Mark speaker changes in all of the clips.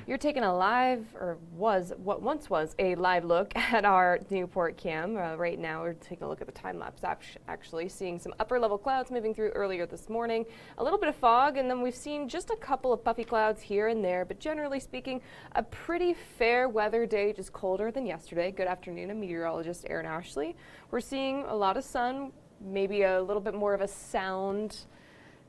Speaker 1: You're taking a live, or was what once was a live look at our Newport cam. Right now we're taking a look at the time lapse, actually seeing some upper level clouds moving through earlier this morning, a little bit of fog, and then we've seen just a couple of puffy clouds here and there, but generally speaking, a pretty fair weather day, just colder than yesterday. Good afternoon, I'm meteorologist Erin Ashley. We're seeing a lot of sun, maybe a little bit more of a sound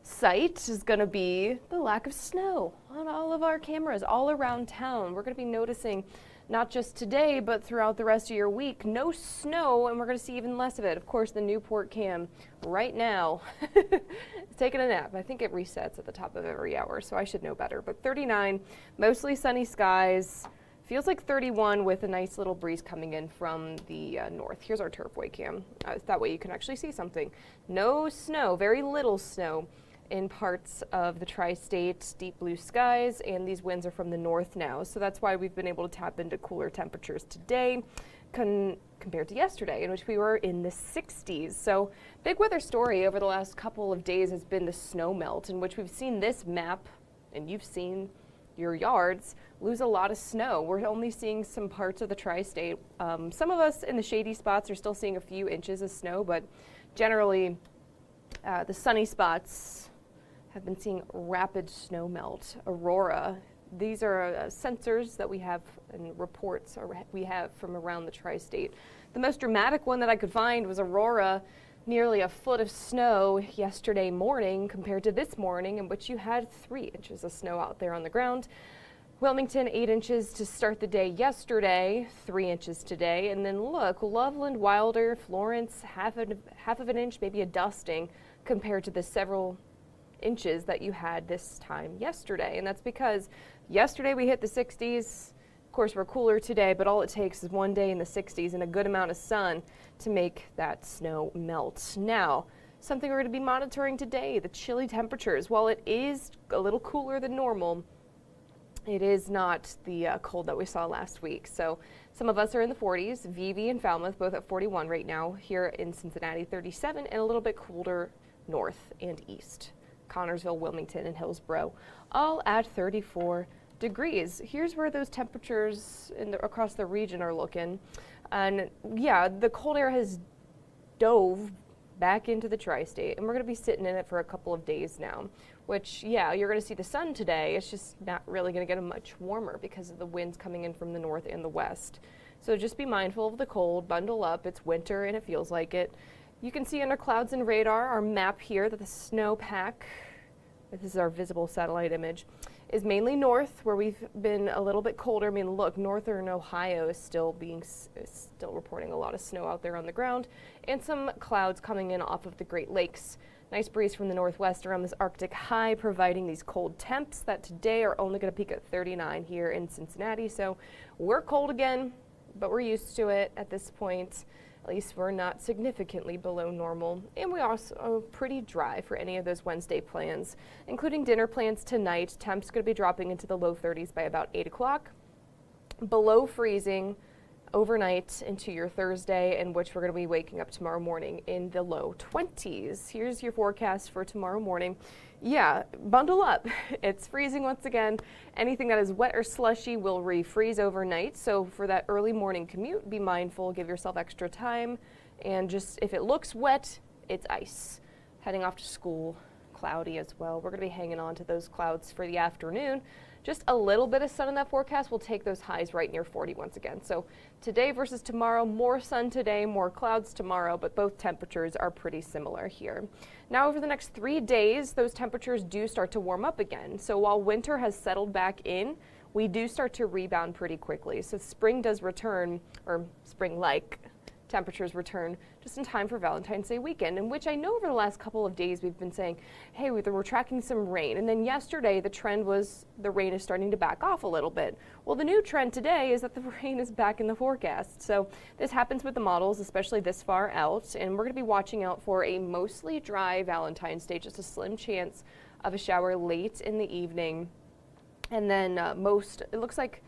Speaker 1: sight is going to be the lack of snow on all of our cameras all around town. We're going to be noticing not just today, but throughout the rest of your week, no snow, and we're going to see even less of it. Of course, the Newport cam right now is taking a nap. I think it resets at the top of every hour, so I should know better. But 39, mostly sunny skies. Feels like 31 with a nice little breeze coming in from the north. Here's our Turfway cam. That way you can actually see something. No snow, very little snow in parts of the tri-state, deep blue skies, and these winds are from the north now. So that's why we've been able to tap into cooler temperatures today compared to yesterday, in which we were in the 60s. So big weather story over the last couple of days has been the snow melt, in which we've seen this map, and you've seen your yards lose a lot of snow. We're only seeing some parts of the tri-state. Some of us in the shady spots are still seeing a few inches of snow, but generally the sunny spots have been seeing rapid snow melt. Aurora, these are sensors that we have and reports we have from around the tri-state. The most dramatic one that I could find was Aurora, nearly a foot of snow yesterday morning compared to this morning, in which you had 3 inches of snow out there on the ground. Wilmington, 8 inches to start the day yesterday, 3 inches today, and then look, Loveland, Wilder, Florence, half of an inch, maybe a dusting compared to the several inches that you had this time yesterday. And that's because yesterday we hit the 60s. Of course, we're cooler today, but all it takes is one day in the 60s and a good amount of sun to make that snow melt. Now, something we're going to be monitoring today, the chilly temperatures. While it is a little cooler than normal, it is not the cold that we saw last week. So some of us are in the 40s, Vevey and Falmouth both at 41 right now, here in Cincinnati 37, and a little bit colder north and east. Connorsville, Wilmington, and Hillsborough, all at 34 degrees. Here's where those temperatures across the region are looking. And yeah, the cold air has dove back into the tri-state, and we're going to be sitting in it for a couple of days now, which, yeah, you're going to see the sun today. It's just not really going to get much warmer because of the winds coming in from the north and the west. So just be mindful of the cold, bundle up. It's winter and it feels like it. You can see under clouds and radar, our map here, that the snowpack, this is our visible satellite image, is mainly north, where we've been a little bit colder. I mean, look, northern Ohio is still reporting a lot of snow out there on the ground, and some clouds coming in off of the Great Lakes. Nice breeze from the northwest around this Arctic high, providing these cold temps that today are only going to peak at 39 here in Cincinnati. So we're cold again, but we're used to it at this point. At least we're not significantly below normal. And we also are pretty dry for any of those Wednesday plans, including dinner plans tonight. Temps going to be dropping into the low 30s by about 8 o'clock. Below freezing overnight into your Thursday, in which we're going to be waking up tomorrow morning in the low 20s. Here's your forecast for tomorrow morning. Yeah, bundle up. It's freezing once again. Anything that is wet or slushy will refreeze overnight. So for that early morning commute, be mindful, give yourself extra time, and just if it looks wet, it's ice. Heading off to school, cloudy as well. We're going to be hanging on to those clouds for the afternoon. Just a little bit of sun in that forecast will take those highs right near 40 once again. So today versus tomorrow, more sun today, more clouds tomorrow, but both temperatures are pretty similar here. Now over the next 3 days, those temperatures do start to warm up again. So while winter has settled back in, we do start to rebound pretty quickly. So spring does return, or spring-like temperatures return just in time for Valentine's Day weekend, in which I know over the last couple of days we've been saying, hey, we're tracking some rain. And then yesterday the trend was the rain is starting to back off a little bit. Well, the new trend today is that the rain is back in the forecast. So this happens with the models, especially this far out. And we're going to be watching out for a mostly dry Valentine's Day, just a slim chance of a shower late in the evening. And then it looks like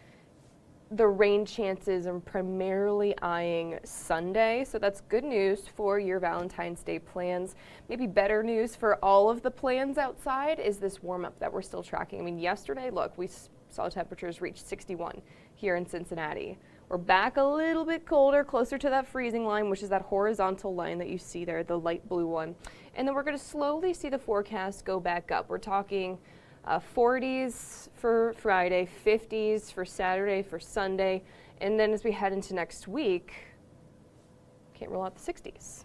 Speaker 1: the rain chances are primarily eyeing Sunday, so that's good news for your Valentine's Day plans. Maybe better news for all of the plans outside is this warm up that we're still tracking. I mean, yesterday, look, we saw temperatures reach 61 here in Cincinnati. We're back a little bit colder, closer to that freezing line, which is that horizontal line that you see there, the light blue one. And then we're going to slowly see the forecast go back up. We're talking 40s for Friday, 50s for Saturday, for Sunday, and then as we head into next week, can't rule out the 60s.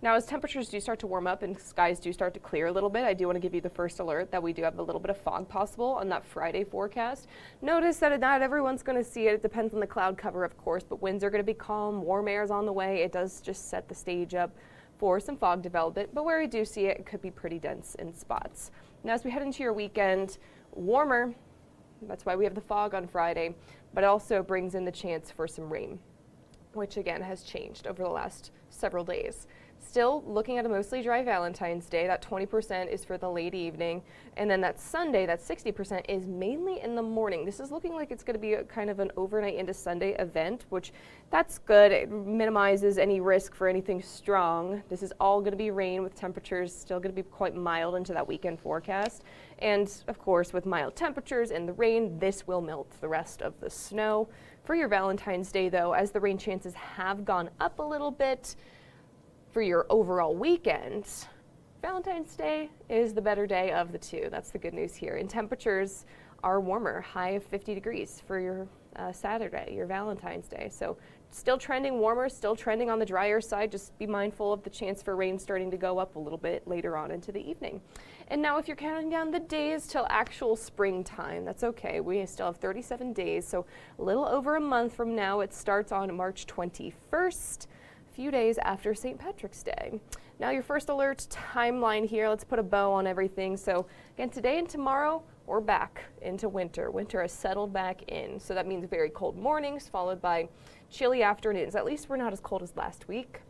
Speaker 1: Now, as temperatures do start to warm up and skies do start to clear a little bit, I do want to give you the first alert that we do have a little bit of fog possible on that Friday forecast. Notice that not everyone's going to see it. It depends on the cloud cover, of course, but winds are going to be calm, warm air is on the way. It does just set the stage up for some fog development, but where we do see it, it could be pretty dense in spots. Now, as we head into your weekend, warmer, that's why we have the fog on Friday, but it also brings in the chance for some rain, which again has changed over the last several days. Still looking at a mostly dry Valentine's Day. That 20% is for the late evening. And then that Sunday, that 60% is mainly in the morning. This is looking like it's going to be a kind of an overnight into Sunday event, which that's good. It minimizes any risk for anything strong. This is all going to be rain with temperatures still going to be quite mild into that weekend forecast. And of course, with mild temperatures and the rain, this will melt the rest of the snow. For your Valentine's Day, though, as the rain chances have gone up a little bit, for your overall weekend, Valentine's Day is the better day of the two. That's the good news here. And temperatures are warmer, high of 50 degrees for your Saturday, your Valentine's Day. So still trending warmer, still trending on the drier side. Just be mindful of the chance for rain starting to go up a little bit later on into the evening. And now if you're counting down the days till actual springtime, that's okay. We still have 37 days, so a little over a month from now. It starts on March 21st. Few days after St. Patrick's Day. Now your first alert timeline here, let's put a bow on everything. So again, today and tomorrow, we're back into winter. Winter has settled back in. So that means very cold mornings followed by chilly afternoons. At least we're not as cold as last week.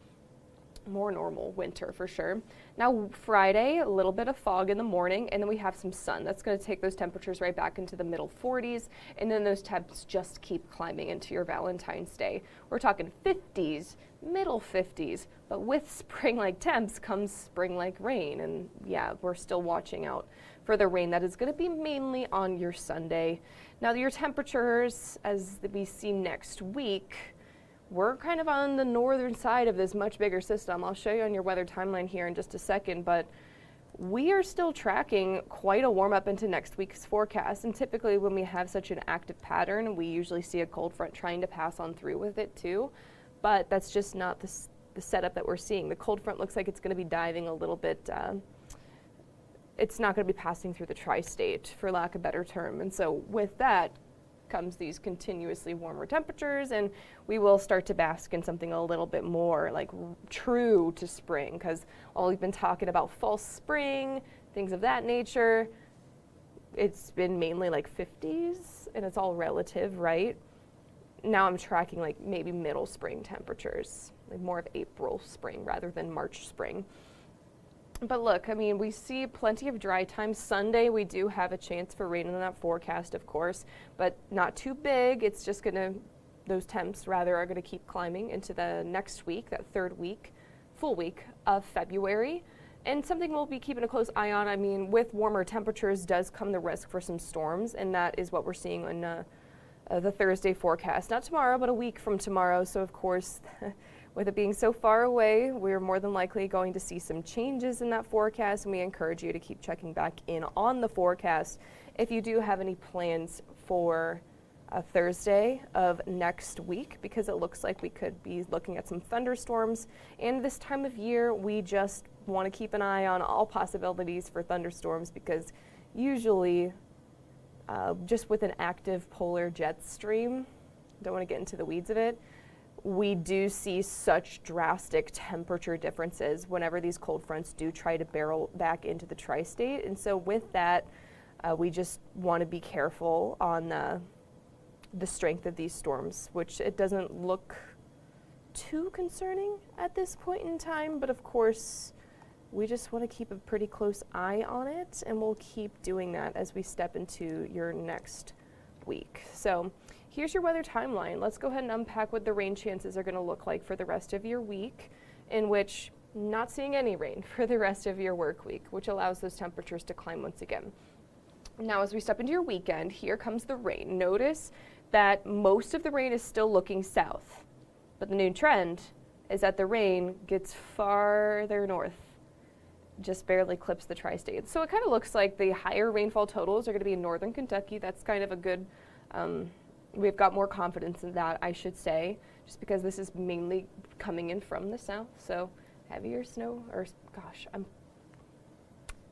Speaker 1: More normal winter for sure. Now Friday, a little bit of fog in the morning, and then we have some sun. That's going to take those temperatures right back into the middle 40s, and then those temps just keep climbing into your Valentine's Day. We're talking 50s, middle 50s, but with spring-like temps comes spring-like rain, and yeah, we're still watching out for the rain that is going to be mainly on your Sunday. Now your temperatures, as we see next week, we're kind of on the northern side of this much bigger system. I'll show you on your weather timeline here in just a second, but we are still tracking quite a warm up into next week's forecast. And typically when we have such an active pattern, we usually see a cold front trying to pass on through with it too. But that's just not the setup that we're seeing. The cold front looks like it's going to be diving a little bit. It's not going to be passing through the tri-state, for lack of a better term. And so with that comes these continuously warmer temperatures, and we will start to bask in something a little bit more like true to spring, because while we've been talking about false spring, things of that nature, it's been mainly like 50s, and it's all relative, right? Now I'm tracking like maybe middle spring temperatures, like more of April spring rather than March spring. But look, I mean, we see plenty of dry time. Sunday, we do have a chance for rain in that forecast, of course, but not too big. It's just those temps rather are gonna keep climbing into the next week, that third week, full week of February. And something we'll be keeping a close eye on, I mean, with warmer temperatures does come the risk for some storms, and that is what we're seeing in the Thursday forecast. Not tomorrow, but a week from tomorrow. So of course, with it being so far away, we're more than likely going to see some changes in that forecast, and we encourage you to keep checking back in on the forecast if you do have any plans for Thursday of next week, because it looks like we could be looking at some thunderstorms. And this time of year, we just want to keep an eye on all possibilities for thunderstorms, because usually just with an active polar jet stream, don't want to get into the weeds of it, we do see such drastic temperature differences whenever these cold fronts do try to barrel back into the tri-state. And so with that, we just want to be careful on the strength of these storms, which it doesn't look too concerning at this point in time, but of course, we just want to keep a pretty close eye on it, and we'll keep doing that as we step into your next week. So here's your weather timeline. Let's go ahead and unpack what the rain chances are going to look like for the rest of your week, in which not seeing any rain for the rest of your work week, which allows those temperatures to climb once again. Now, as we step into your weekend, here comes the rain. Notice that most of the rain is still looking south, but the new trend is that the rain gets farther north, just barely clips the tri-states. So it kind of looks like the higher rainfall totals are going to be in northern Kentucky. That's kind of a good, we've got more confidence in that, I should say, just because this is mainly coming in from the south. So heavier snow, or gosh,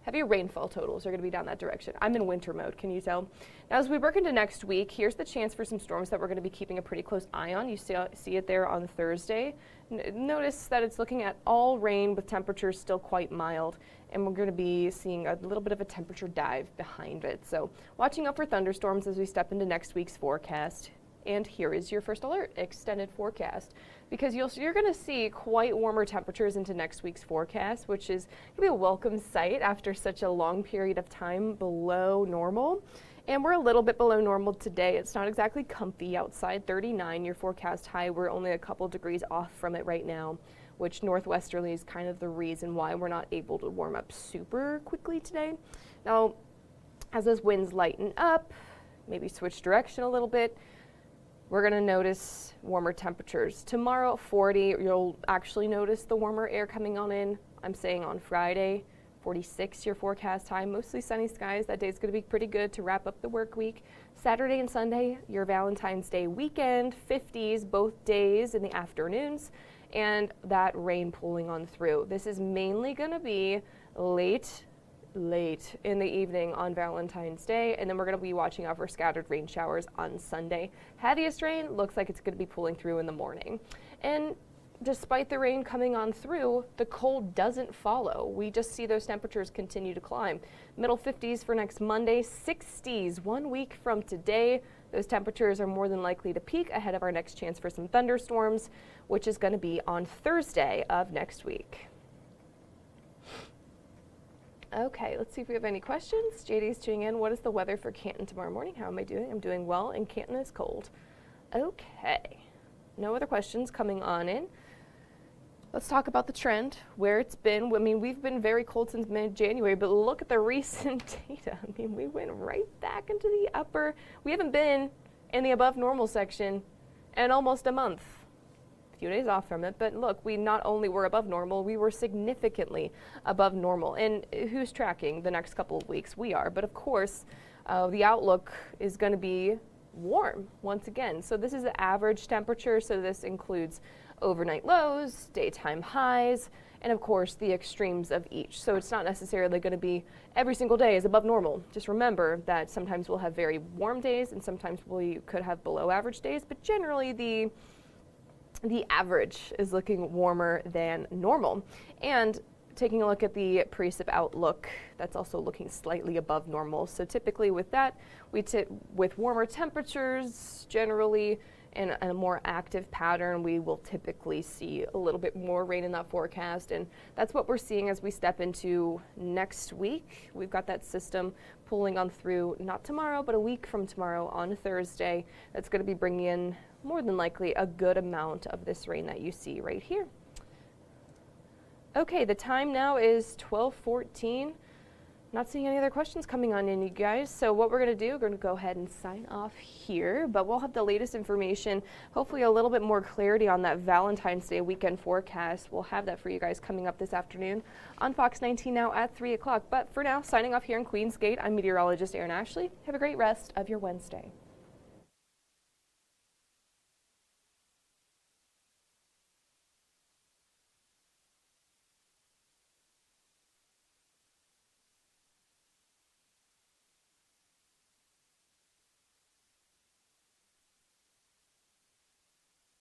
Speaker 1: heavier rainfall totals are going to be down that direction. I'm in winter mode, can you tell? Now, as we work into next week, here's the chance for some storms that we're going to be keeping a pretty close eye on. You see it there on Thursday. Notice that it's looking at all rain with temperatures still quite mild, and we're going to be seeing a little bit of a temperature dive behind it. So watching out for thunderstorms as we step into next week's forecast. And here is your first alert, extended forecast, because you're going to see quite warmer temperatures into next week's forecast, which is going to be a welcome sight after such a long period of time below normal. And we're a little bit below normal today. It's not exactly comfy outside, 39, your forecast high. We're only a couple degrees off from it right now, which northwesterly is kind of the reason why we're not able to warm up super quickly today. Now, as those winds lighten up, maybe switch direction a little bit, we're going to notice warmer temperatures. Tomorrow at 40, you'll actually notice the warmer air coming on in. I'm saying on Friday, 46 your forecast high, mostly sunny skies. That day's going to be pretty good to wrap up the work week. Saturday and Sunday, your Valentine's Day weekend, 50s both days in the afternoons, and that rain pulling on through. This is mainly going to be late in the evening on Valentine's Day, and then we're going to be watching out for scattered rain showers on Sunday. Heaviest rain looks like it's going to be pulling through in the morning. And despite the rain coming on through, the cold doesn't follow. We just see those temperatures continue to climb. Middle 50s for next Monday, 60s 1 week from today. Those temperatures are more than likely to peak ahead of our next chance for some thunderstorms, which is going to be on Thursday of next week. Okay, let's see if we have any questions. JD's tuning in. What is the weather for Canton tomorrow morning? How am I doing? I'm doing well, and Canton is cold. Okay, no other questions coming on in. Let's talk about the trend, where it's been. I mean, we've been very cold since mid-January, but look at the recent data. I mean, we went right back into the upper. We haven't been in the above normal section in almost a month. Few days off from it, but look, we not only were above normal, we were significantly above normal. And who's tracking the next couple of weeks? We are, but of course, the outlook is going to be warm once again. So this is the average temperature, so this includes overnight lows, daytime highs, and of course the extremes of each. So it's not necessarily going to be every single day is above normal. Just remember that sometimes we'll have very warm days and sometimes we could have below average days, but generally the average is looking warmer than normal. And taking a look at the precip outlook, that's also looking slightly above normal. So typically with that, with warmer temperatures generally and a more active pattern, we will typically see a little bit more rain in that forecast. And that's what we're seeing as we step into next week. We've got that system pulling on through, not tomorrow, but a week from tomorrow on Thursday. That's going to be bringing in more than likely a good amount of this rain that you see right here. Okay, the time now is 12:14. Not seeing any other questions coming on in, you guys. So what we're going to do, we're going to go ahead and sign off here, but we'll have the latest information, hopefully a little bit more clarity on that Valentine's Day weekend forecast. We'll have that for you guys coming up this afternoon on Fox 19 now at 3 o'clock. But for now, signing off here in Queens Gate, I'm meteorologist Erin Ashley. Have a great rest of your Wednesday.